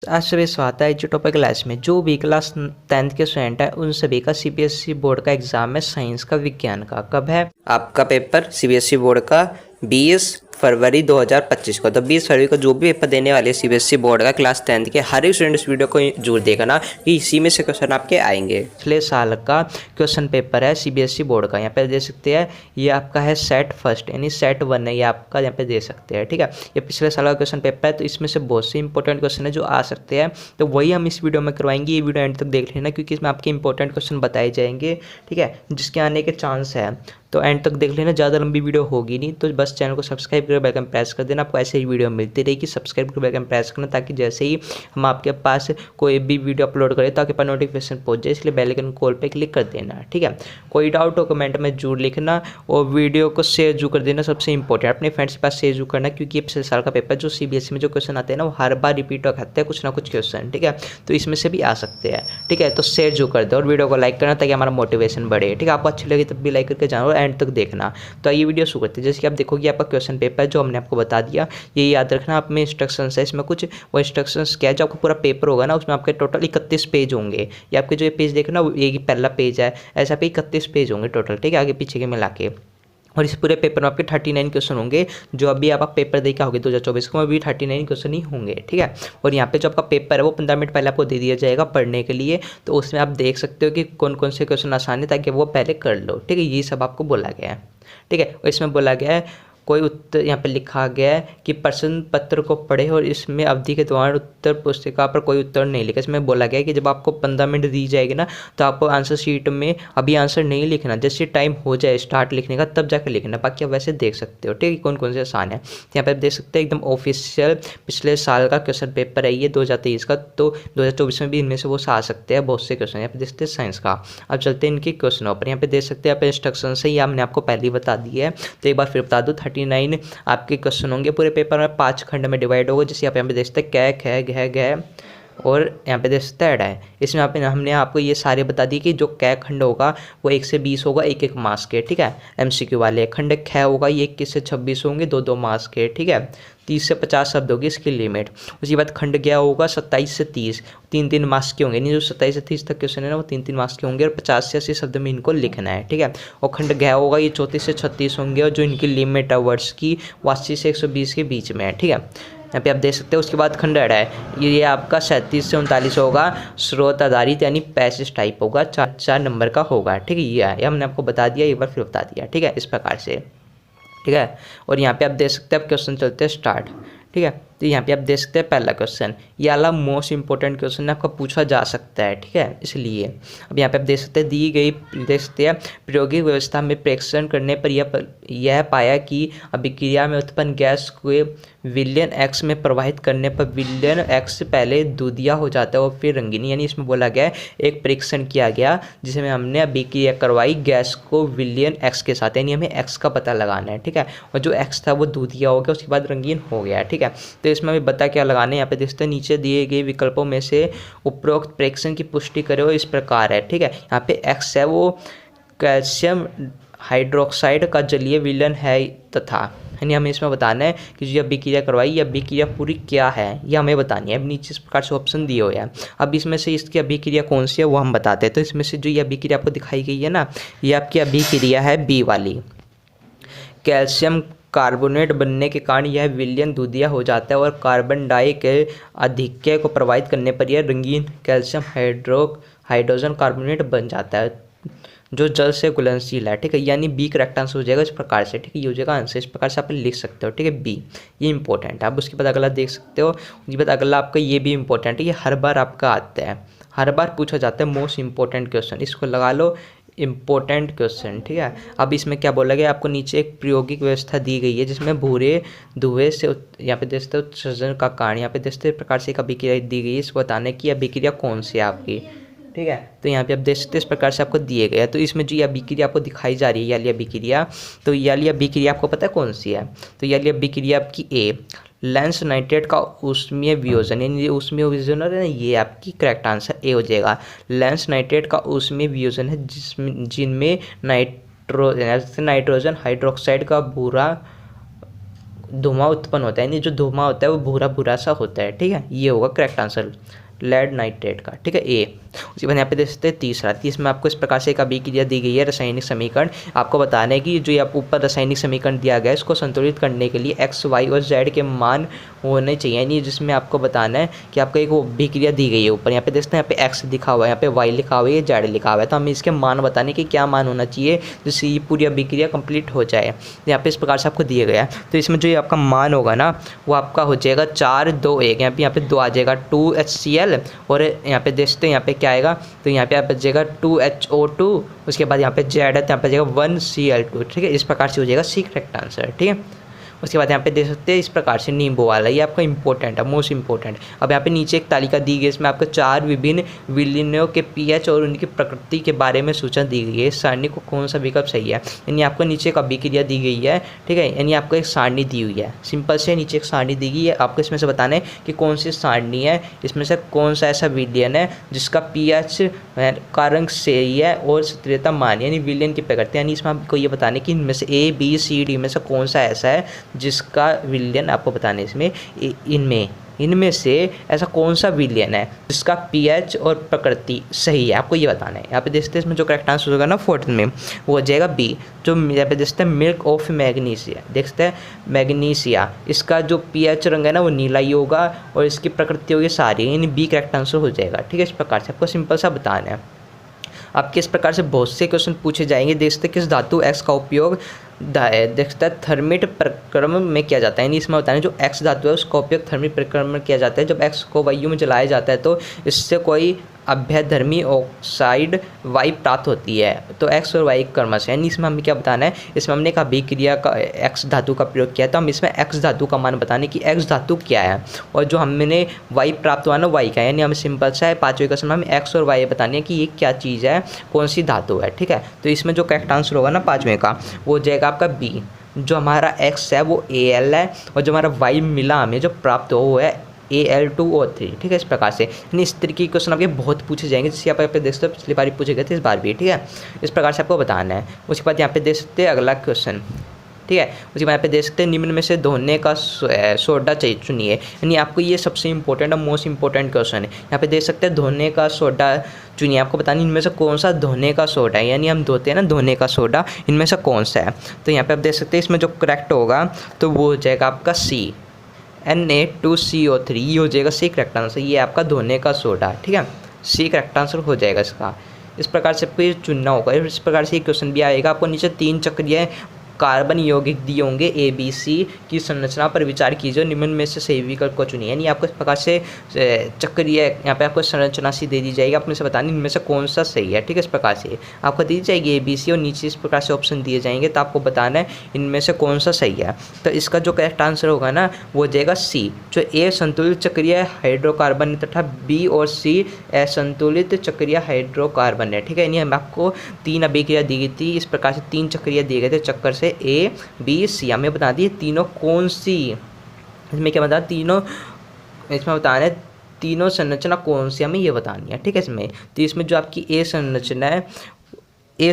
आज सभी स्वागत है जो टॉपिक क्लास में। जो भी क्लास 10th के स्टूडेंट है उन सभी का सीबीएसई बोर्ड का एग्जाम है साइंस का, विज्ञान का। कब है आपका पेपर सीबीएसई बोर्ड का? 20 फरवरी 2025 को। तो 20 फरवरी को जो भी पेपर देने वाले सीबीएसई बोर्ड का क्लास 10th के, हर एक स्टूडेंट इस वीडियो को जरूर देखना कि इसी में से क्वेश्चन आपके आएंगे। पिछले साल का क्वेश्चन पेपर है सीबीएसई बोर्ड का, यहाँ पे दे सकते हैं। ये आपका है सेट फर्स्ट यानी सेट 1 है, ये आपका यहाँ पे दे सकते हैं। ठीक है, ये पिछले साल का क्वेश्चन पेपर है, तो इसमें से बहुत से इंपॉर्टेंट क्वेश्चन है जो आ सकते हैं, तो वही हम इस वीडियो में करवाएंगे। ये वीडियो एंड तक देख लेना क्योंकि इसमें आपके इंपॉर्टेंट क्वेश्चन बताए जाएंगे, ठीक है, जिसके आने के चांस है। तो एंड तक देख लेना, ज़्यादा लंबी वीडियो होगी नहीं, तो बस चैनल को सब्सक्राइब करके बेल आइकन प्रेस कर देना। आपको ऐसे ही वीडियो मिलती रहेगी, सब्सक्राइब करके बेल आइकन प्रेस करना ताकि जैसे ही हम आपके पास कोई भी वीडियो अपलोड करें तो आपके पास नोटिफिकेशन पहुंच जाए, इसलिए बेल आइकन कॉल पे क्लिक कर देना। ठीक है, कोई डाउट हो कमेंट में जरूर लिखना और वीडियो को शेयर जरूर कर देना। सबसे इंपॉर्टेंट अपने फ्रेंड्स के पास शेयर जरूर करना क्योंकि ये पिछले साल का पेपर जो सीबीएसई में जो क्वेश्चन आते हैं ना वो हर बार रिपीट होते हैं कुछ ना कुछ क्वेश्चन। ठीक है, तो इसमें से भी आ सकते हैं। ठीक है, तो शेयर जरूर कर दो और वीडियो को लाइक करना ताकि हमारा मोटिवेशन बढ़े। ठीक है, आपको अच्छी लगी तब भी लाइक करके जाना और एंड तक देखना। तो ये वीडियो शुरू करते हैं। जैसे कि आप देखोगे आपका क्वेश्चन पेपर है जो हमने आपको बता दिया, ये याद रखना। आप में इंस्ट्रक्शंस है, इसमें कुछ वो इंस्ट्रक्शंस क्या है, जो आपका पूरा पेपर होगा ना उसमें आपके टोटल 31 पेज होंगे। ये आपके जो ये पेज देखना वो ये पहला पेज है, ऐसा पे 31 पेज होंगे टोटल। ठीक है, आगे पीछे के मिला के। और इस पूरे पेपर में आपके 39 क्वेश्चन होंगे। जो अभी आप पेपर देखा होगे 2024 को, अभी 39 क्वेश्चन ही होंगे। ठीक है, और यहाँ पे जो आपका पेपर है वो 15 मिनट पहले आपको दे दिया जाएगा पढ़ने के लिए, तो उसमें आप देख सकते हो कि कौन कौन से क्वेश्चन आसान है ताकि वो पहले कर लो। ठीक है, ये सब आपको बोला गया है। ठीक है, और इसमें बोला गया है कोई उत्तर, यहाँ पे लिखा गया है कि प्रश्न पत्र को पढ़े और इसमें अवधि के दौरान उत्तर पुस्तिका पर कोई उत्तर नहीं लिखा। इसमें बोला गया है कि जब आपको 15 मिनट दी जाएगी ना तो आपको आंसर शीट में अभी आंसर नहीं लिखना, जैसे टाइम हो जाए स्टार्ट लिखने का तब जाकर लिखना। बाकी आप वैसे देख सकते हो। ठीक है, कौन कौन से आसान है यहाँ पे आप देख सकते हैं। एकदम ऑफिशियल पिछले साल का क्वेश्चन पेपर है ये 2023 का, तो 2024 में भी इनमें से वो आ सकते हैं बहुत से क्वेश्चन। यहाँ पे देखते हैं साइंस का। अब चलते हैं इनके क्वेश्चनों पर। यहाँ पे देख सकते हैं आप इंस्ट्रक्शन से, ये हमने आपको पहले ही बता दिया है, तो एक बार फिर बता दूँ। 39 आपके क्वेश्चन होंगे पूरे पेपर में, 5 खंड में डिवाइड होगा। जैसे आप यहाँ पे देख सकते हैं कै ख गह गह और यहाँ पे देख सकते हैं ऐड है। इसमें हमने आपको ये सारे बता दिए कि जो कै खंड होगा वो 1 से 20 होगा, एक एक मार्क्स के। ठीक है, एमसीक्यू वाले। खंड ख होगा ये 21 से 26 होंगे, 2 मार्क्स के। ठीक है, 30 से 50 शब्द होगी इसकी लिमिट। उसके बाद खंड गया होगा 27 से 30, 3 मार्क्स के होंगे। नहीं, जो 27 से 30 तक क्वेश्चन है ना वो 3 मार्क्स के होंगे और 50 से 80 शब्द में इनको लिखना है। ठीक है, और खंड गया होगा ये 34 से 36 होंगे और जो इनकी लिमिट है वर्ड्स की वो 80 से 120 के बीच में है। ठीक है, यहाँ पे आप देख सकते हो। उसके बाद खंड अड़ा है ये आपका 37 से 39 होगा, स्रोत आधारित यानी पैसेज टाइप होगा, 4 नंबर का होगा। ठीक है, ये हमने आपको बता दिया, एक बार फिर बता दिया। ठीक है, इस प्रकार से। ठीक है, और यहाँ पे आप देख सकते हैं, अब क्वेश्चन चलते हैं स्टार्ट। ठीक है, तो यहाँ पे आप देख सकते हैं पहला क्वेश्चन, ये वाला मोस्ट इंपॉर्टेंट क्वेश्चन आपका पूछा जा सकता है। ठीक है, इसलिए अब यहाँ पे आप देख सकते हैं दी गई, देख सकते हैं प्रायोगिक व्यवस्था में प्रेक्षण करने पर यह पाया कि अभिक्रिया में उत्पन्न गैस को विलयन एक्स में प्रवाहित करने पर विलयन एक्स से पहले दूधिया हो जाता है और फिर रंगीन। यानी इसमें बोला गया है एक परीक्षण किया गया जिसमें हमने अभिक्रिया करवाई गैस को विलयन एक्स के साथ, यानी हमें एक्स का पता लगाना है। ठीक है, और जो एक्स था वो दूधिया हो गया, उसके बाद रंगीन हो गया। ठीक है, तो इसमें भी बता क्या लगाना है। यहाँ पे देखते हैं नीचे दिए गए विकल्पों में से उपरोक्त प्रेक्षण की पुष्टि करे और इस प्रकार है। ठीक है, यहाँ पे एक्स है वो कैल्शियम हाइड्रोक्साइड का जलीय विलयन है तथा, यानी हमें इसमें बताना है कि जो अभिक्रिया करवाई ये अभिक्रिया पूरी क्या है, ये हमें बतानी है। अब नीचे इस प्रकार से ऑप्शन दिए हुए हैं। अब इसमें से इसकी अभिक्रिया कौन सी है वो हम बताते हैं। तो इसमें से जो ये अभिक्रिया आपको दिखाई गई है ना, ये आपकी अभिक्रिया है बी वाली। कैल्शियम कार्बोनेट बनने के कारण यह विलयन दूधिया हो जाता है और कार्बन डाई के आधिक्य को प्रभावित करने पर यह रंगीन कैल्शियम हाइड्रोजन कार्बोनेट बन जाता है जो जल से घुलनशील है। ठीक है, यानी बी करेक्ट आंसर हो जाएगा इस प्रकार से। ठीक है, ये हो जाएगा आंसर, इस प्रकार से आप लिख सकते हो। ठीक है, बी ये इंपॉर्टेंट है। आप उसके बाद अगला देख सकते हो, उसके बाद अगला आपका ये भी इंपॉर्टेंट है, ये हर बार आपका आता है, हर बार पूछा जाता है मोस्ट इंपॉर्टेंट क्वेश्चन, इसको लगा लो इंपॉर्टेंट क्वेश्चन। ठीक है, अब इसमें क्या बोला गया, आपको नीचे एक प्रायोगिक व्यवस्था दी गई है जिसमें भूरे धुएं से यहाँ पे देखते हो उत्सर्जन का कारण, यहाँ पे देखते प्रकार से एक अभिक्रिया दी गई है, इसको बताने की अभिक्रिया कौन सी है आपकी। ठीक है, तो यहाँ पे आप देख सकते हैं इस प्रकार से आपको दिए गए हैं। तो इसमें जो ये अभिक्रिया आपको दिखाई जा रही है याली अभिक्रिया, तो याली अभिक्रिया आपको पता है कौन सी है। तो याली अभिक्रिया आपकी ए लेंस नाइट्रेट का ऊष्मीय वियोजन, यानी ऊष्मीय वियोजन है ना, ये आपकी करेक्ट आंसर ए हो जाएगा। लेंस नाइट्रेट का ऊष्मीय वियोजन है जिनमें नाइट्रोजन हाइड्रोक्साइड का भूरा धुआं उत्पन्न होता है, यानी जो धुआं होता है वो भूरा भूरा सा होता है। ठीक है, ये होगा करेक्ट आंसर लेड नाइट्रेट का। ठीक है, ए। उसके बाद यहाँ पे देख सकते हैं तीसरा में आपको इस प्रकार से एक अभिक्रिया दी गई है, रासायनिक समीकरण। आपको बताना है कि जो आप ऊपर रासायनिक समीकरण दिया गया है इसको संतुलित करने के लिए एक्स वाई और जेड के मान होने चाहिए, यानी जिसमें आपको बताना है कि आपको एक अभिक्रिया दी गई है ऊपर, यहाँ पे देखते हैं यहाँ पे एक्स लिखा हुआ है, यहाँ पे वाई लिखा हुआ है, जेड लिखा हुआ है, तो हमें इसके मान बताने कि क्या मान होना चाहिए जिससे ये पूरी अभिक्रिया कंप्लीट हो जाए। यहाँ पे इस प्रकार से आपको दिया गया है, तो इसमें जो आपका मान होगा ना वो आपका हो जाएगा 4 2 1, यहाँ पे 2 आ जाएगा 2HCl, और यहाँ पे देखते हैं यहाँ पे क्या आएगा, तो यहाँ पे आप बचेगा 2HO2, उसके बाद यहाँ पे जेड है तो यहाँ पे जाएगा 1Cl2। ठीक है, इस प्रकार से हो जाएगा सी करेक्ट आंसर। ठीक है, उसके बाद यहाँ पे देख सकते हैं इस प्रकार से नींबू वाला, ये आपका इंपॉर्टेंट है, मोस्ट इंपॉर्टेंट। अब यहाँ पे नीचे एक तालिका दी गई है, इसमें आपको 4 विभिन्न विलयनों के पीएच और उनकी प्रकृति के बारे में सूचना दी गई है। इस सारणी को कौन सा विकल्प सही है, यानी आपको नीचे एक अभिक्रिया दी गई है। ठीक है, यानी आपको एक सारणी दी हुई है, सिंपल से नीचे एक सारणी दी गई है, आपको इसमें से बताना है कि कौन सी सारणी है, इसमें से कौन सा ऐसा विलयन है जिसका पीएच का रंग सही है और सक्रियता मान, यानी विलयन की प्रकृति, यानी इसमें आपको ये बताना है कि इनमें से ए बी सी डी में से कौन सा ऐसा है जिसका विलयन आपको बताना है इसमें इनमें से ऐसा कौन सा विलयन है जिसका पीएच और प्रकृति सही है, आपको ये बताना है। यहाँ पे देखते हैं इसमें जो करेक्ट आंसर होगा ना 14 में वो हो जाएगा बी। जो यहाँ पे देखते हैं मिल्क ऑफ मैग्नीशिया, देखते हैं मैग्नीशिया, इसका जो पीएच रंग है ना वो नीला ही होगा और इसकी प्रकृति होगी सारी, यानी बी करेक्ट आंसर हो जाएगा। ठीक है, इस प्रकार से आपको सिंपल सा बताना है। आपके इस प्रकार से बहुत से क्वेश्चन पूछे जाएंगे। देखते किस धातु एक्स का उपयोग देखता है थर्मिट प्रक्रमण में किया जाता है, यानी इसमें बताना है जो एक्स धातु है उसका उपयोग थर्मिट प्रक्रमण में किया जाता है। जब एक्स को वायु में जलाया जाता है तो इससे कोई अभ्यधर्मी ऑक्साइड वायु प्राप्त होती है, तो एक्स और वाई क्रमश है, यानी इसमें हमें क्या बताना है, इसमें हमने एक अभिक्रिया का एक्स धातु का प्रयोग किया, तो हम इसमें एक्स धातु का मान बताने कि एक्स धातु क्या है और जो हमने वाई प्राप्त हुआ ना वाई का, यानी हमें सिंपल सा है 5वें क्वेश्चन में हमें एक्स और वाई बतानी है कि ये क्या चीज़ है, कौन सी धातु है। ठीक है, तो इसमें जो करेक्ट आंसर होगा ना 5वें का वो हो जाएगा आपका बी। जो हमारा एक्स है वो Al है और जो हमारा वाई मिला हमें जो प्राप्त हो वो है Al2O3। ठीक है, इस प्रकार से यानी इस तरीके के क्वेश्चन आपके बहुत पूछे जाएंगे, जिससे आप देख सकते हो पिछली बार पूछे गए थे, इस बार भी। ठीक है, इस प्रकार से आपको बताना है। उसके बाद यहाँ पे देख सकते हैं अगला क्वेश्चन। ठीक है, उसके बाद यहाँ पे देख सकते हैं निम्न में से धोने का सोडा चुनिए, यानी आपको ये सबसे इंपॉर्टेंट और मोस्ट इंपॉर्टेंट क्वेश्चन है। यहाँ पे देख सकते हैं धोने का सोडा चुनिए, आपको बतानी इनमें से कौन सा धोने का सोडा है, यानी हम धोते हैं ना धोने का सोडा, इनमें से कौन सा है। तो यहाँ पे आप देख सकते हैं इसमें जो करेक्ट होगा तो वो हो जाएगा आपका सी Na2CO3, ये हो जाएगा सी करेक्ट आंसर, ये आपका धोने का सोडा। ठीक है, सी करेक्ट आंसर हो जाएगा इसका। इस प्रकार से फिर चुनना होगा। इस प्रकार से ये क्वेश्चन भी आएगा। आपको नीचे 3 चक्रीय कार्बन यौगिक दिए होंगे ABC की संरचना पर विचार कीजिए, निम्न में से सही विकल्प को चुनिए, यानी आपको इस प्रकार से चक्रीय यहाँ पे आपको संरचना सी दे दी जाएगी, आपने से बतानी इनमें से कौन सा सही है। ठीक है, इस प्रकार से आपको दी जाएगी ABC और नीचे इस प्रकार से ऑप्शन दिए जाएंगे, तो आपको बताना है इनमें से कौन सा सही है। तो इसका जो करेक्ट आंसर होगा ना वो हो जाएगा सी। जो ए संतुलित चक्रीय हाइड्रोकार्बन तथा बी और सी असंतुलित चक्रीय हाइड्रोकार्बन है। ठीक है, यानी हम आपको 3 अभिक्रिया दी गई थी, इस प्रकार से 3 चक्रिया दिए गए थे चक्कर से ए बी सी, हमें बता दिए तीनों कौन सी, इसमें क्या बता तीनों, इसमें बताना है तीनों संरचना कौन सी हमें ये बतानी है। ठीक है, इसमें तो इसमें जो आपकी ए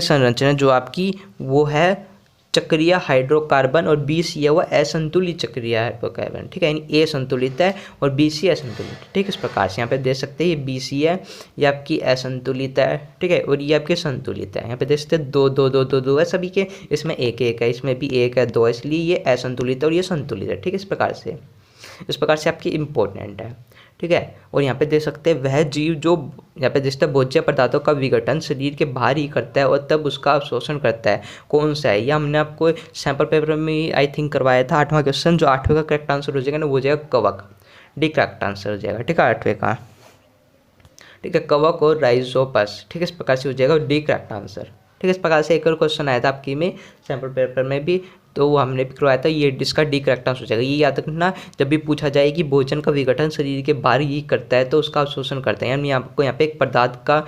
संरचना जो आपकी वो है चक्रीय हाइड्रोकार्बन और बी सी है वो असंतुलित चक्रीय हाइड्रोकार्बन। ठीक है, यानी ए संतुलित है और बी सी असंतुलित। ठीक है, इस प्रकार से यहाँ पे देख सकते हैं ये बी सी है, ये आपकी असंतुलित है। ठीक है, और ये आपके संतुलित है। यहाँ पे देख सकते हैं 2 2 2 2 2 है सभी के, इसमें 1 1 है, इसमें भी 1 है 2 है, इसलिए ये असंतुलित है और ये संतुलित है। ठीक है, इस प्रकार से आपकी इम्पोर्टेंट है। ठीक है, और यहाँ पे देख सकते हैं वह जीव जो यहाँ पे देखते हैं भोज्य पदार्थों का विघटन शरीर के बाहर ही करता है और तब उसका अवशोषण करता है, कौन सा है। ये हमने आपको सैम्पल पेपर में आई थिंक करवाया था 8वां क्वेश्चन, जो 8वें का करेक्ट आंसर हो जाएगा ना वो हो जाएगा कवक, डी करेक्ट आंसर हो जाएगा। ठीक है, 8वें का। ठीक है, कवक और राइजोपस। ठीक है, इस प्रकार से हो जाएगा डी करेक्ट आंसर। ठीक है, इस प्रकार से एक और क्वेश्चन आया था आपकी में सैम्पल पेपर में भी, तो वो हमने भी करवाया था, ये इसका डी करेक्ट आंसर हो जाएगा। ये याद रखना जब भी पूछा जाए कि भोजन का विघटन शरीर के बाहर ही करता है तो उसका अवशोषण करता है, यानी आपको यहाँ पे एक पदार्थ का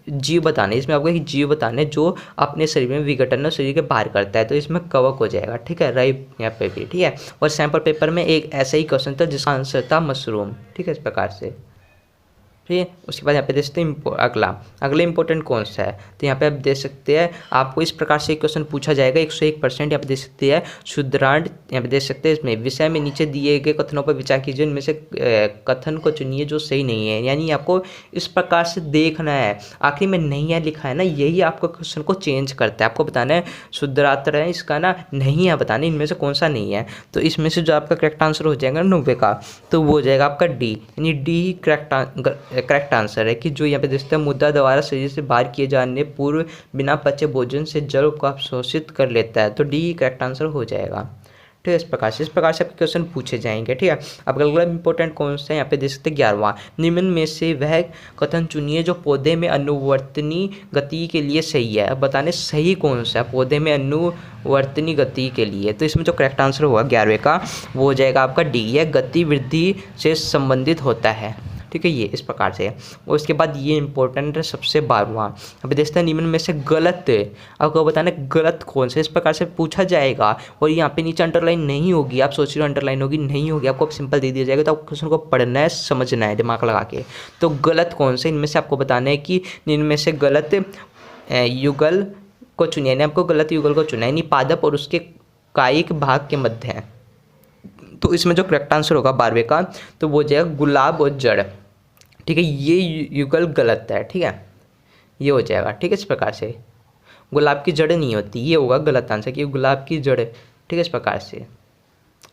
जीव बताने, इसमें आपको एक जीव बताने जो अपने शरीर में विघटन शरीर के बाहर करता है, तो इसमें कवक हो जाएगा। ठीक है, राइट यहाँ पे भी। ठीक है, और सैम्पल पेपर में एक ऐसा ही क्वेश्चन था जिसका आंसर था मशरूम। ठीक है, इस प्रकार से ठीक है। उसके बाद यहाँ पे देख सकते हैं अगला इंपॉर्टेंट कौन सा है, तो यहाँ पे आप देख सकते हैं आपको इस प्रकार से क्वेश्चन पूछा जाएगा 101%। यहाँ पे देख सकते हैं शुद्धांठ, यहाँ पे देख सकते हैं इसमें विषय में नीचे दिए गए कथनों पर विचार कीजिए, इनमें से कथन को चुनिए जो सही नहीं है। यानी आपको इस प्रकार से देखना है, आखिरी में नहीं है लिखा है ना, यही आपको क्वेश्चन को चेंज करता है। आपको बताना है शुद्धार्थ है इसका ना, नहीं है बताना इनमें से कौन सा नहीं है। तो इसमें से जो आपका करेक्ट आंसर हो जाएगा 90 का, तो वो हो जाएगा आपका डी, यानी डी करेक्ट आंसर है कि जो यहाँ पे देखते हैं मुद्दा द्वारा शरीर से बाहर किए जाने पूर्व बिना पचे भोजन से जल को अवशोषित कर लेता है, तो डी करेक्ट आंसर हो जाएगा। ठीक है, इस प्रकार से आपके क्वेश्चन पूछे जाएंगे। ठीक है, अब अगला इंपॉर्टेंट कौन सा है, यहाँ पे देख सकते हैं 11वां, निम्न में से वह कथन चुनिए जो पौधे में अनुवर्तनी गति के लिए सही है। अब बताने सही कौन सा है पौधे में अनुवर्तनी गति के लिए, तो इसमें जो करेक्ट आंसर होगा 11वें का वो हो जाएगा आपका डी, यह गति वृद्धि से संबंधित होता है। ठीक है, ये इस प्रकार से है। और उसके बाद ये इंपॉर्टेंट है सबसे 12वां, अभी देखते हैं निम्न में से गलत, आपको बताना गलत कौन सा, इस प्रकार से पूछा जाएगा। और यहाँ पे नीचे अंडरलाइन नहीं होगी, आप सोच रहे हो अंडरलाइन होगी, नहीं होगी, आपको सिंपल दे दिया जाएगा, तो आपको क्वेश्चन को पढ़ना है, समझना है दिमाग लगा के। तो गलत कौन से, इनमें से आपको बताना है कि निम्न में से गलत युगल को चुनिए, यानी आपको गलत युगल को चुना है, यानी पादप और उसके कायिक भाग के मध्य है। तो इसमें जो करेक्ट आंसर होगा 12वें का, तो वो हो जाएगा गुलाब और जड़। ठीक है, ये युगल गलत है। ठीक है, ये हो जाएगा। ठीक है, इस प्रकार से गुलाब की जड़ नहीं होती, ये होगा गलत आंसर कि गुलाब की जड़। ठीक है, इस प्रकार से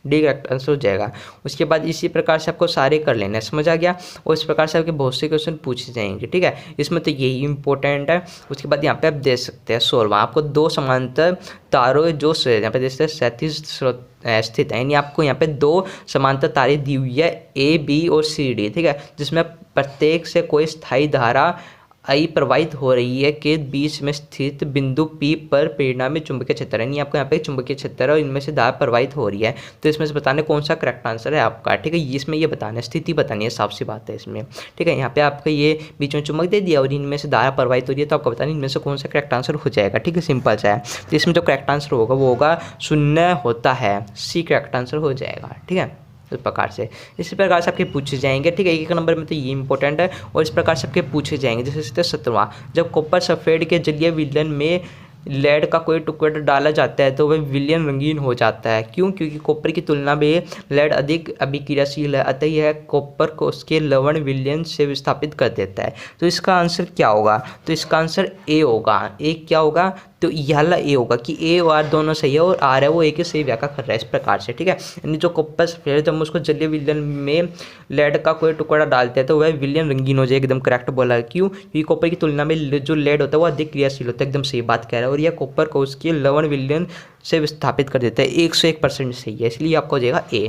डी करेक्ट आंसर हो जाएगा। उसके बाद इसी प्रकार से आपको सारे कर लेना है, समझ आ गया। और इस प्रकार से आपके बहुत से क्वेश्चन पूछे जाएंगे। ठीक है, इसमें तो यही इंपॉर्टेंट है। उसके बाद यहाँ पे आप देख सकते हैं 16वां, आपको दो समांतर तारों जो यहाँ पे देख सकते हैं 37 स्थित है, यानी आपको यहाँ पे दो समांतर तारे दी हुई है ए बी और सी डी। ठीक है, जिसमें प्रत्येक से कोई स्थायी धारा आई प्रवाहित हो रही है के बीच में स्थित बिंदु P पर परिणामी चुंबकीय क्षेत्र है, यानी आपको यहाँ पे चुंबकीय क्षेत्र है और इनमें से धारा प्रवाहित हो रही है। तो इसमें से बताने कौन सा करेक्ट आंसर है आपका। ठीक है, इसमें ये बताना है, स्थिति बतानी है, साफ सी बात है इसमें। ठीक है, यहाँ पे आपका ये बीच में चुंबक दे दिया और इनमें से धारा प्रवाहित हो रही है, तो आपको बताना इनमें से कौन सा करेक्ट आंसर हो जाएगा। ठीक है, सिंपल सा है। तो इसमें जो करेक्ट आंसर होगा वो होगा 0 होता है, सी करेक्ट आंसर हो जाएगा। ठीक है, इस प्रकार से इसी प्रकार से आपके पूछे जाएंगे। ठीक है, एक नंबर में तो ये इंपॉर्टेंट है और इस प्रकार से आपके पूछे जाएंगे। जैसे 17वां, जब कॉपर सल्फेट के जलीय विलयन में लेड का कोई टुकड़ा डाला जाता है तो वह विलयन रंगीन हो जाता है। क्यों? क्योंकि कॉपर की तुलना में लेड अधिक अभिक्रियाशील है, अतः यह कॉपर को उसके लवण विलयन से विस्थापित कर देता है। तो इसका आंसर क्या होगा? तो इसका आंसर ए होगा। ए क्या होगा? तो यह वाला ए होगा कि ए और आर दोनों सही है और आर है वो ए की सही व्याख्या कर रहा है इस प्रकार से। ठीक है, यानी जो कॉपर सल्फेट जब हम उसको जलीय विलयन में लेड का कोई टुकड़ा डालते हैं तो वह विलयन रंगीन हो जाए। एकदम करेक्ट बोला है। क्यों? क्योंकि कॉपर की तुलना में जो लेड होता है वो अधिक क्रियाशील होता है। एकदम सही बात कह रहा है और यह कॉपर को उसके लवण विलयन से विस्थापित कर देता है। 101% सही है, इसलिए आपको हो जाएगा ए।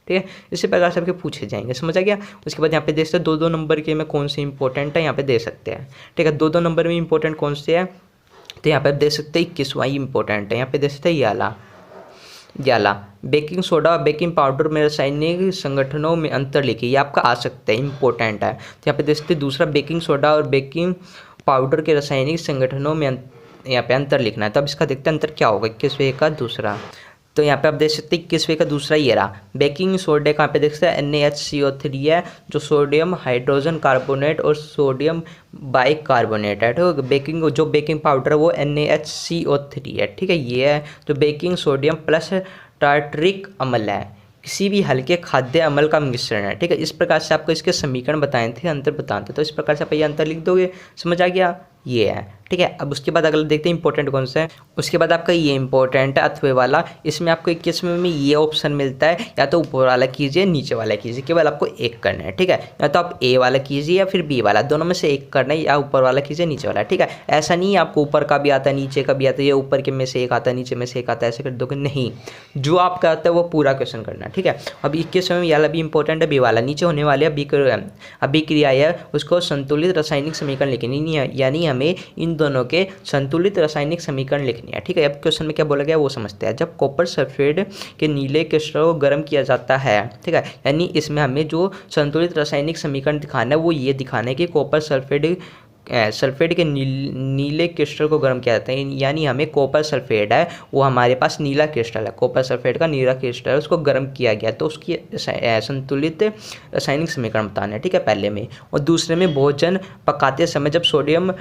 ठीक है, इसी प्रकार से आपके पूछे जाएंगे। समझ आ गया? उसके बाद यहाँ पे देख सकते हैं 2-2 नंबर के में कौन से इंपॉर्टेंट है यहाँ पे दे सकते हैं। ठीक है, 2-2 नंबर में इंपॉर्टेंट कौन से है तो यहाँ पे आप देख सकते हैं 21वां इंपॉर्टेंट है। यहाँ पे देख सकते हैं ये आला बेकिंग सोडा और बेकिंग पाउडर में रासायनिक संगठनों में अंतर लिखिए। ये आपका आ सकता है, इंपॉर्टेंट है। तो यहाँ पे देख सकते हैं दूसरा बेकिंग सोडा और बेकिंग पाउडर के रासायनिक संगठनों में यहाँ पे अंतर लिखना है। तो अब इसका देखते हैं अंतर क्या होगा 21वें का दूसरा। तो यहाँ पे आप देख सकते हैं 21वें का दूसरा ये रहा बेकिंग सोडे का। यहाँ पे देख सकते हैं NaHCO3 है जो सोडियम हाइड्रोजन कार्बोनेट और सोडियम बाइकार्बोनेट है। ठीक है, बेकिंग जो बेकिंग पाउडर है वो NaHCO3 है। ठीक है, ये है तो बेकिंग सोडियम प्लस टार्टरिक अम्ल है, किसी भी हल्के खाद्य अम्ल का मिश्रण है। ठीक है, इस प्रकार से आपको इसके समीकरण बताए थे, अंतर बताते। तो इस प्रकार से आप ये अंतर लिख दोगे। समझ आ गया? ये है। ठीक है, अब उसके बाद अगला देखते हैं इंपॉर्टेंट कौन सा है। उसके बाद आपका ये इंपॉर्टेंट है अथवे वाला। इसमें आपको 21वें में ये ऑप्शन मिलता है, या तो ऊपर वाला कीजिए नीचे वाला कीजिए, केवल आपको एक करना है। ठीक है, या तो आप ए वाला कीजिए या फिर बी वाला, दोनों में से एक करना है, या ऊपर वाला कीजिए नीचे वाला। ठीक है, ऐसा नहीं है आपको ऊपर का भी आता है नीचे का भी आता है, या ऊपर के में से एक आता है नीचे में से एक आता है, ऐसे कर दोगे नहीं। जो आपका आता है वो पूरा क्वेश्चन करना है। ठीक है, अब 21वें में वाला भी इंपॉर्टेंट है, बी वाला। नीचे होने वाले अभिक्रिया है उसको संतुलित रासायनिक समीकरण लिखनी है, यानी हमें इन दोनों के संतुलित रासायनिक समीकरण लिखनी है। ठीक है, अब क्वेश्चन में क्या बोला गया वो समझते हैं। जब कॉपर सल्फेट के नीले क्रिस्टल को गर्म किया जाता है, ठीक है, यानी इसमें हमें जो संतुलित रासायनिक समीकरण दिखाना है वो ये दिखाना है कि कॉपर सल्फेट सल्फेट के नीले क्रिस्टल को गर्म किया जाता है, यानी हमें कॉपर सल्फेट है वो हमारे पास नीला क्रिस्टल है, कॉपर सल्फेट का नीला क्रिस्टल है, उसको गर्म किया गया तो उसकी संतुलित रासायनिक समीकरण बताना है, ठीक है, पहले में। और दूसरे में भोजन पकाते समय जब सोडियम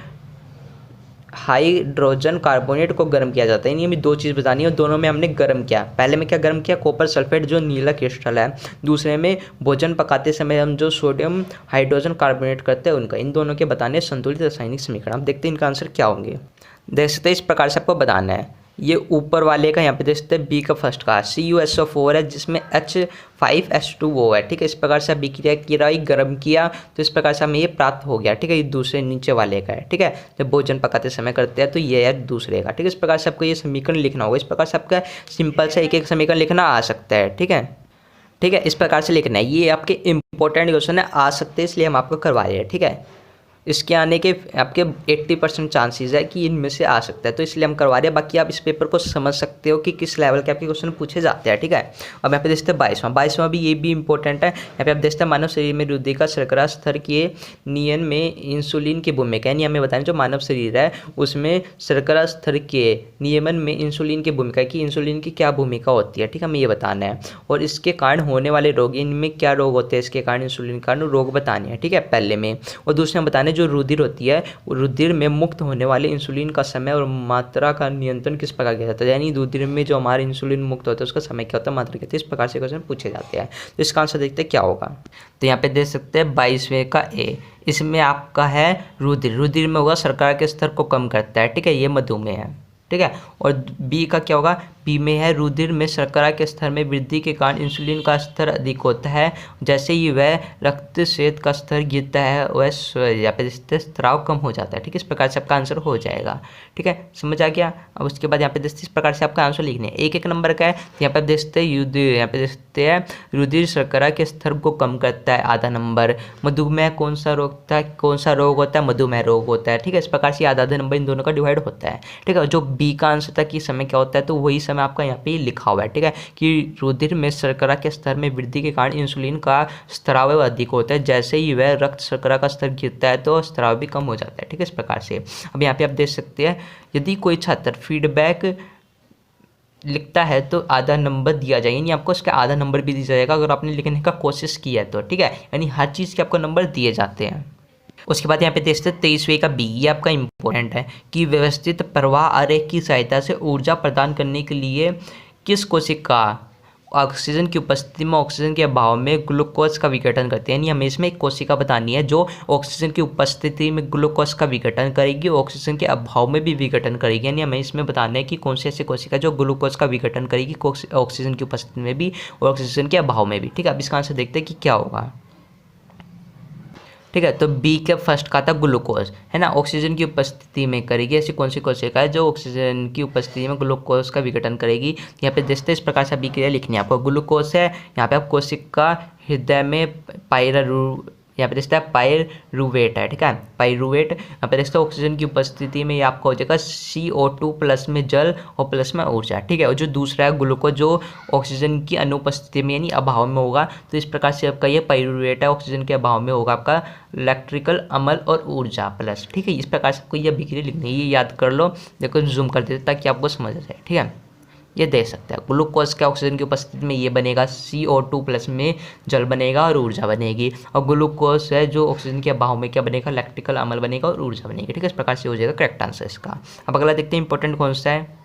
हाइड्रोजन कार्बोनेट को गर्म किया जाता है, यानी हमें 2 चीज़ बतानी है और दोनों में हमने गर्म किया। पहले में क्या गर्म किया, कॉपर सल्फेट जो नीला क्रिस्टल है, दूसरे में भोजन पकाते समय हम जो सोडियम हाइड्रोजन कार्बोनेट करते हैं उनका, इन दोनों के बताने संतुलित रासायनिक समीकरण। आप देखते हैं इनका आंसर क्या होंगे। देख सकते हैं इस प्रकार से आपको बताना है। ये ऊपर वाले का यहाँ पे देख सकते हैं बी का फर्स्ट का CuSO4 है जिसमें H5H2O है, ठीक है। इस प्रकार से बी क्रिया गर्म किया तो इस प्रकार से हमें ये प्राप्त हो गया, ठीक है। ये दूसरे नीचे वाले का है, ठीक है। जब भोजन पकाते समय करते हैं तो ये है दूसरे का, ठीक है। इस प्रकार से आपको ये समीकरण लिखना होगा। इस प्रकार से आपका सिंपल से एक समीकरण लिखना आ सकता है, ठीक है, ठीक है। इस प्रकार से लिखना है। ये आपके इंपॉर्टेंट क्वेश्चन है, आ सकते हैं इसलिए हम आपको करवा रहे हैं, ठीक है। इसके आने के आपके 80% चांसेस है कि इनमें से आ सकता है, तो इसलिए हम करवा रहे हैं। बाकी आप इस पेपर को समझ सकते हो कि किस लेवल के आपके क्वेश्चन पूछे जाते हैं, ठीक है। अब यहाँ पे देखते हैं 22वां भी, ये भी इंपॉर्टेंट है। यहाँ पे आप देखते हैं मानव शरीर में रुधिर का शर्करा स्तर के नियंत्रण में इंसुलिन की भूमिका, यानी हमें बताएं जो मानव शरीर है उसमें शर्करा स्तर के नियमन में इंसुलिन की भूमिका की, इंसुलिन की क्या भूमिका होती है, ठीक है, हमें ये बताना है। और इसके कारण होने वाले रोग, इनमें क्या रोग होते हैं इसके कारण, इंसुलिन के कारण रोग बताने हैं, ठीक है, पहले में। और दूसरे में बताने जो रुधिर होती है, रुधिर में मुक्त होने वाले इंसुलिन का समय और मात्रा का नियंत्रण किस प्रकार किया जाता है, यानी रुधिर में जो हमारे इंसुलिन मुक्त होता है उसका समय क्या होता है, मात्रा क्या होती है। इस प्रकार से क्वेश्चन पूछे जाते हैं। तो इसका आंसर देखते हैं क्या होगा। तो यहाँ पे देख सकते हैं 22वें का ए, इसमें आपका है रुधिर में होगा शर्करा के स्तर को कम करता है, ठीक है, ये मधुमेह है, ठीक है। और बी का क्या होगा, बी में है रुधिर में शर्करा के स्तर में वृद्धि के कारण इंसुलिन का स्तर अधिक होता है, जैसे ही वह रक्त श्वेत का स्तर गिरता है वह यहाँ पे स्राव कम हो जाता है, ठीक है। इस प्रकार से आपका आंसर हो जाएगा, ठीक है, समझ आ गया। अब उसके बाद यहाँ पे देखते इस प्रकार से आपका आंसर लिखने है। एक नंबर का है, यहाँ पे देखते हैं यहाँ पे देखते हैं रुधिर शर्करा के स्तर को कम करता है, आधा नंबर। मधुमेह कौन सा रोग होता है, मधुमेह रोग होता है, ठीक है। इस प्रकार से आधा नंबर इन दोनों का डिवाइड होता है, ठीक है। जो बी का आंसर था कि समय क्या होता है, तो वही समय आपका यहाँ पे लिखा हुआ है, ठीक है, कि रुधिर में शर्करा के स्तर में वृद्धि के कारण इंसुलिन का स्राव अधिक होता है, जैसे ही वह रक्त शर्करा का स्तर गिरता है तो स्राव भी कम हो जाता है, ठीक है, इस प्रकार से। अब यहाँ पे आप देख सकते हैं यदि कोई छात्र फीडबैक लिखता है तो आधा नंबर दिया जाएगा, यानी आपको इसका आधा नंबर भी दिया जाएगा अगर आपने लिखने का कोशिश किया है तो, ठीक है, यानी हर चीज़ के आपको नंबर दिए जाते हैं। उसके बाद यहाँ पे देखते हैं 23वें का बी, ये आपका इंपॉर्टेंट है कि व्यवस्थित प्रवाह आरेख की सहायता से ऊर्जा प्रदान करने के लिए किस कोशिका ऑक्सीजन की उपस्थिति में ऑक्सीजन के अभाव में ग्लूकोज का विघटन करते हैं, यानी हमें इसमें एक कोशिका बतानी है जो ऑक्सीजन की उपस्थिति में ग्लूकोज का विघटन करेगी, ऑक्सीजन के अभाव में भी विघटन करेगी, यानी हमें इसमें बताना है कि कौन सी ऐसी कोशिका जो ग्लूकोज का विघटन करेगी ऑक्सीजन की उपस्थिति में भी और ऑक्सीजन के अभाव में भी, ठीक है। अब इसका आंसर देखते हैं कि क्या होगा, ठीक है। तो बी के फर्स्ट का था ग्लूकोज, है ना, ऑक्सीजन की उपस्थिति में करेगी, ऐसी कौन सी कोशिका है जो ऑक्सीजन की उपस्थिति में ग्लूकोज का विघटन करेगी। यहाँ पे देखते हैं इस प्रकार से अभिक्रिया लिखनी है आपको। ग्लूकोज है, यहाँ पे आप कोशिका हृदय में यहाँ पे देखते हैं पायरुवेट है, ठीक है, पायरुवेट। यहाँ पे देखते हैं ऑक्सीजन की उपस्थिति में ये आपका हो जाएगा CO2 प्लस में जल और प्लस में ऊर्जा, ठीक है। और जो दूसरा है ग्लूकोज जो ऑक्सीजन की अनुपस्थिति में यानी अभाव में होगा, तो इस प्रकार से आपका ये पायरुवेट है, ऑक्सीजन के अभाव में होगा आपका इलेक्ट्रिकल अमल और ऊर्जा प्लस, ठीक है। इस प्रकार से आपको ये अभिक्रिया लिखनी है, ये याद कर लो। देखो जूम कर देते ताकि आपको समझ आ जाए, ठीक है। ये दे सकते हैं ग्लूकोज के ऑक्सीजन की उपस्थिति में ये बनेगा CO2 प्लस में जल बनेगा और ऊर्जा बनेगी, और ग्लूकोज है जो ऑक्सीजन के अभाव में क्या बनेगा, इलेक्ट्रिकल अमल बनेगा और ऊर्जा बनेगी, ठीक है। इस प्रकार से हो जाएगा करेक्ट आंसर इसका। अब अगला देखते हैं इंपॉर्टेंट कौन सा है।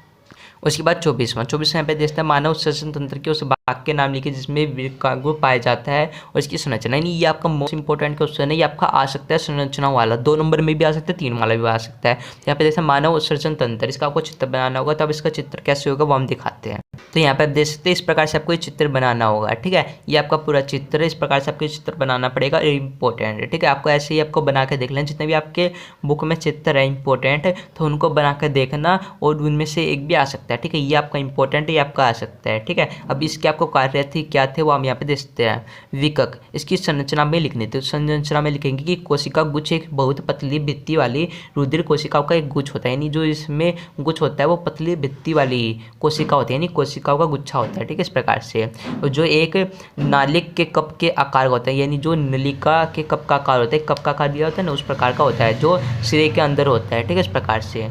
उसके बाद 24वां पे देखते हैं मानव श्वसन तंत्र के उस भाग के नाम लिखिए जिसमें विकार्गो पाया जाता है और इसकी संरचना, यानी ये आपका मोस्ट इंपॉर्टेंट क्वेश्चन है। ये आपका आ सकता है संरचना वाला, 2 नंबर में भी आ सकता है, 3 वाला भी आ सकता है। यहाँ पे देखते हैं मानव श्वसन तंत्र, इसका आपको चित्र बनाना होगा, तो अब इसका चित्र कैसे होगा वो हम दिखाते हैं। तो यहाँ पे आप देख सकते हैं इस प्रकार से आपको चित्र बनाना होगा, ठीक है। ये आपका पूरा चित्र है, इस प्रकार से आपको चित्र बनाना पड़ेगा, इंपॉर्टेंट है, ठीक है। आपको ऐसे ही आपको बना के देख लेना, जितने भी आपके बुक में चित्र है इंपॉर्टेंट है तो उनको बना कर देखना, और उनमें से एक भी आ सकता है, ठीक है। ये आपका इंपॉर्टेंट है, ये आपका आ सकता है, ठीक है। अब इसके आपको आपको कार्य थे क्या थे वो हम यहाँ पे देखते हैं। विकक, इसकी संरचना में लिखने थे, संरचना में लिखेंगे कि कोशिका गुच्छ एक बहुत पतली भित्ति वाली रुधिर कोशिकाओं का एक गुच्छ होता है, यानी जो इसमें गुच्छ होता है वो पतली भित्ति वाली कोशिका होती है, यानी कोशिकाओं का गुच्छा होता है। ठीक है, इस प्रकार से जो एक नालिक के कप के आकार का होता है, यानी जो नलिका के कप का आकार होता है, कप का आकार दिया होता है ना, उस प्रकार का होता है जो सिरे के अंदर होता है। ठीक है, इस प्रकार से,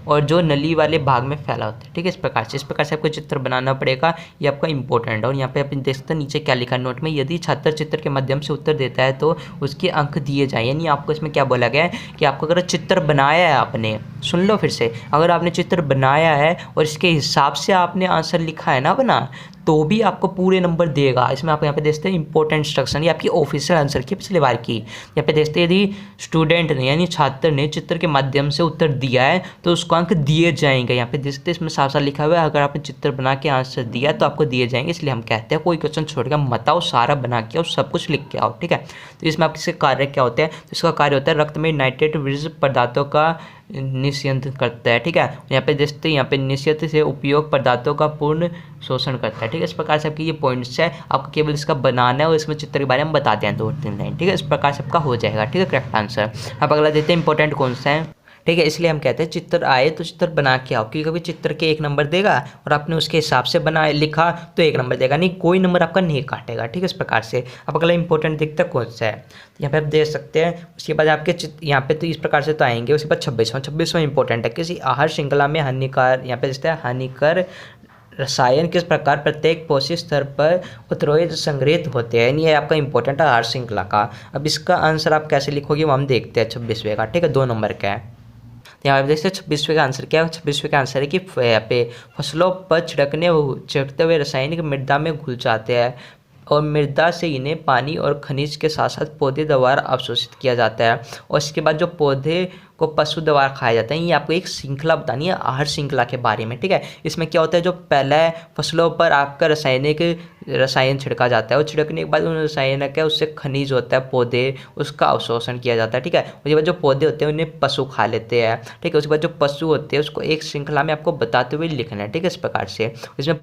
और जो नली वाले भाग में फैला होता है। ठीक है, इस प्रकार से आपको चित्र बनाना पड़ेगा, ये आपका इंपॉर्टेंट है। और यहाँ पे आप देख सकते हैं नीचे क्या लिखा है नोट में, यदि छात्र चित्र के माध्यम से उत्तर देता है तो उसके अंक दिए जाए। यानी आपको इसमें क्या बोला गया है कि आपको अगर चित्र बनाया है, आपने सुन लो फिर से, अगर आपने चित्र बनाया है और इसके हिसाब से आपने आंसर लिखा है ना बना, तो भी आपको पूरे नंबर देगा। इसमें आप यहाँ पे देखते हैं इंपॉर्टेंट इंस्ट्रक्शन, ये आपकी ऑफिशियल आंसर की पिछले बार की। यहाँ पे देखते हैं यदि स्टूडेंट ने यानी छात्र ने चित्र के माध्यम से उत्तर दिया है तो उसको अंक दिए जाएंगे। यहाँ पे देखते हैं इसमें साफ साफ लिखा हुआ है, अगर आपने चित्र बना के आंसर दिया तो आपको दिए जाएंगे। इसलिए हम कहते हैं कोई क्वेश्चन छोड़ के मत आओ, सारा बना के आओ, सब कुछ लिख के आओ। ठीक है, तो इसमें आपके कार्य क्या होते हैं, तो इसका कार्य होता है रक्त में नाइट्रेट विरज पदार्थों का निष्यंत्रण करता है। ठीक है, यहाँ पे देखते हैं यहाँ पे निश्चित से उपयोग पदार्थों का पूर्ण शोषण करता है। ठीक है, इस प्रकार से आपके ये पॉइंट्स है, आपको केवल इसका बनाना है और इसमें चित्र के बारे में बताते हैं 2-3 लाइन। ठीक है, इस प्रकार से आपका हो जाएगा। ठीक है, करेक्ट आंसर। अब अगला देते हैं इंपॉर्टेंट कौन सा है। ठीक है, इसलिए हम कहते हैं चित्र आए तो चित्र बना के आओ, क्योंकि कभी चित्र के 1 नंबर देगा और आपने उसके हिसाब से बना लिखा तो 1 नंबर देगा, नहीं कोई नंबर आपका नहीं काटेगा। ठीक है, इस प्रकार से। अब अगला इंपॉर्टेंट दिखता है कौन सा है, यहाँ पे आप देख सकते हैं। उसके बाद आपके यहाँ पे तो इस प्रकार से तो आएंगे। उसके बाद 26वां इंपॉर्टेंट है, किसी आहार श्रृंखला में हानिकार, यहाँ पे देखते हैं हानिकर रसायन किस प्रकार प्रत्येक पोषक स्तर पर उत्प्रेरक संग्रहित होते हैं, यानी ये आपका इंपॉर्टेंट है आहार श्रृंखला का। अब इसका आंसर आप कैसे लिखोगे वो हम देखते हैं 26वें का। ठीक है, 2 नंबर का है। यहाँ पे देखते हैं 26वें का आंसर क्या है। 26वें का आंसर है कि यहाँ पे फसलों पर छिड़कते हुए रासायनिक मृदा में घुल जाते हैं और मृदा से इन्हें पानी और खनिज के साथ साथ पौधे द्वारा अवशोषित किया जाता है, और इसके बाद जो पौधे को पशु द्वारा खाया जाता है। ये आपको एक श्रृंखला बतानी है आहार श्रृंखला के बारे में। ठीक है, इसमें क्या होता है, जो पहले फसलों पर आपका रसायन छिड़का जाता है और छिड़कने के बाद उन रसायन है उससे खनिज होता है पौधे, उसका अवशोषण किया जाता है। ठीक है, उसके बाद जो पौधे होते हैं उन्हें पशु खा लेते हैं। ठीक है, उसके बाद जो पशु होते हैं उसको एक श्रृंखला में आपको बताते हुए लिखना है। ठीक है, इस प्रकार से इसमें